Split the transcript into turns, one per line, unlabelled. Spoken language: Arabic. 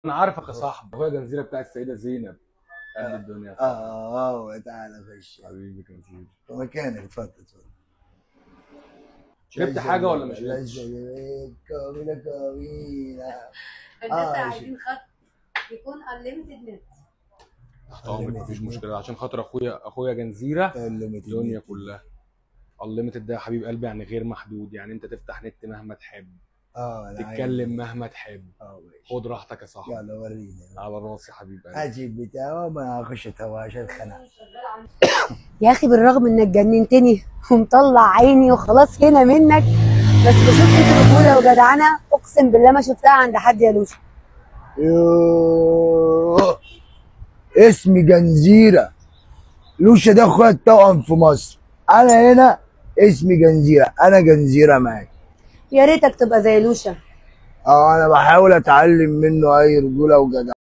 انا عارفك يا صاحبي، اخويا جنزيره بتاع السيده زينب قد الدنيا.
تعالى خش
حبيبي جنزيره.
في مكانك، اتفضل.
شربت حاجه ولا مش
لا
شربتش؟
كاملة كاملة.
الناس عايزين خط يكون unlimited نت.
تحت امرك مفيش مشكله، عشان خاطر اخويا جنزيره الدنيا
unlimited.
كلها. انليمتد ده يا حبيب قلبي يعني غير محدود، يعني انت تفتح نت مهما تحب،
انا
تتكلم مهما تحب.
ماشي.
خد راحتك يا صاحبي.
يلا وريني.
على راسي حبيب قلبي.
اجيب بتاعه وما اخش اتهوى الخناق.
يا اخي بالرغم انك جننتني ومطلع عيني وخلاص هنا منك، بس بشوف فيك رجوله وجدعنه اقسم بالله ما شفتها عند حد يا لوشا.
يوه. اسمي جنزيرة. لوشا ده اخويا التوأم في مصر. انا هنا اسمي جنزيرة، انا جنزيرة معاك.
يا ريتك تبقى زي لوشا.
انا بحاول اتعلم منه اي رجولة وجدعنة.